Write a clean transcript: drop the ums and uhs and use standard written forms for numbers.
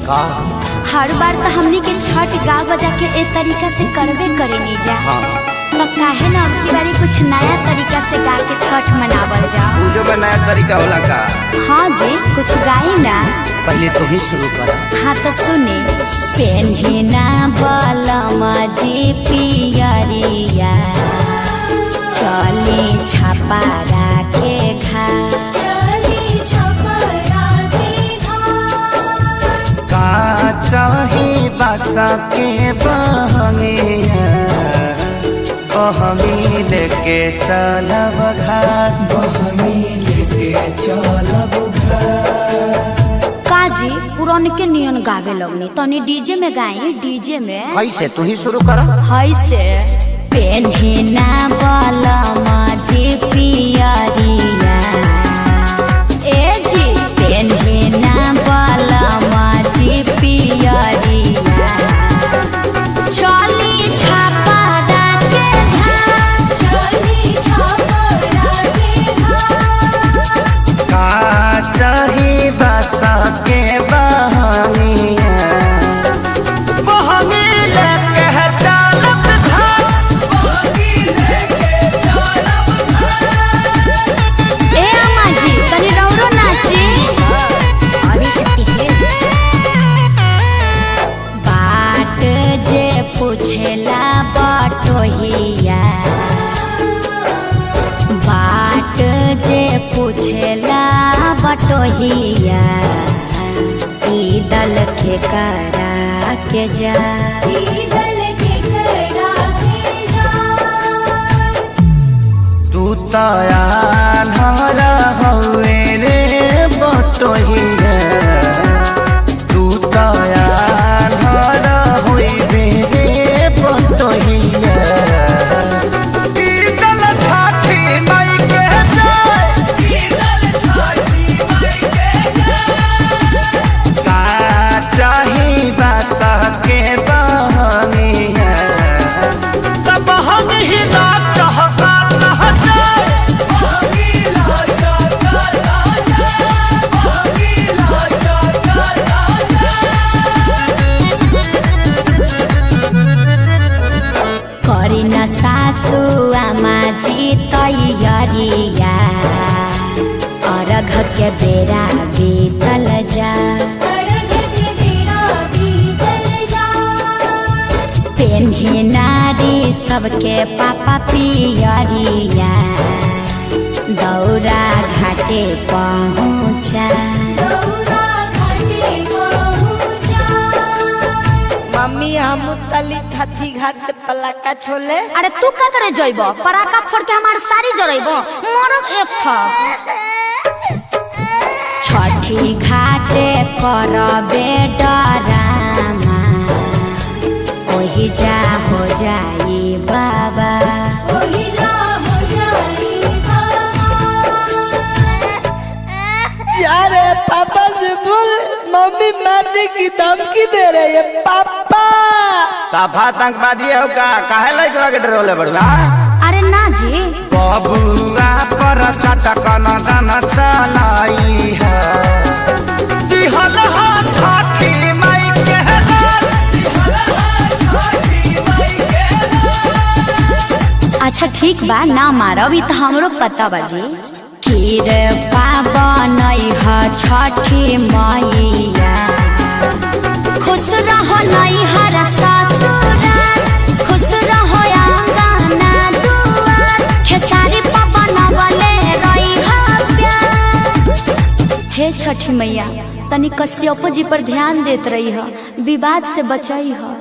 का हर बार तो हमनी के छठ गा बजा के ए तरीका से करबे करे नहीं जा। हाँ तो काहे ना अब की बारी कुछ नया तरीका से गा के छठ मनावल जा। पूजो में नया तरीका होला का? हाँ जी कुछ गाई ना। पहले तो ही शुरू कर। हाँ तो सुने। पेन्हिना बलमा जी पियरिया चली छापा राखे घा का चाही बासा के बहंगिया बहंगी लेके चलब घाट काजी पुरान के नियन गावे लगनी तनी डीजे में गाई। डीजे में कैसे तू ही शुरू कर। है से पेन्हिना बलमा जी पियरिया ए जी पेन्हिना बलमा जी पियरिया चली छापा राखे घाट चली छापा राखे घाट का चाही बासा के बहंगिया बहंगी लेके चलब घाट ए अम्मा जी तनी रौरो नाची बाट जे पूछेला बटोहिया बाट जे पूछेला बटोहिया ई दल के करा के जा तू तया धरा हवे रे बटोहिया तू तया धरा होइबे रे बटोहिया ई दल छाठी माई के जाय का चाही बासा के बहंगिया तब बहंगी ही ना चहका ना जाए करी न सासु आमा जी तैयारिया अर्घ के बेरा बीतल जा पेन्ही नारी सबके पापा पियरिया दौरा घाटे पहुँचा मम्मी हम तली थी घाट पलाका छोले। अरे तू का करे जइब पराका फोड़ के हमार सारी जरइब मरक एक था छठी घाटे करबे डरामा ओही जा हो जाई बाबा ओही जा हो जाई यार पापा से बोल मम्मी मारने की धमकी दे रही है पापा। साफा आतंकवादी हो का काहे लइकवा के डरोले बड़वा? अरे ना जी बबुआ पर चटक न जन चलाई है दिहल हा छठी माई के अच्छा ठीक बा ना मारब ई त हमरो पता बाजी। खीर पावन ह छठी मैया खुश रहो नैहर ससुराल खुश रहो आंगना दुआर खेसारी पवन बले रही प्यार। हे छठी मैया तनी कश्यपो जी पर ध्यान देत रही ह विवाद से बचाई ह।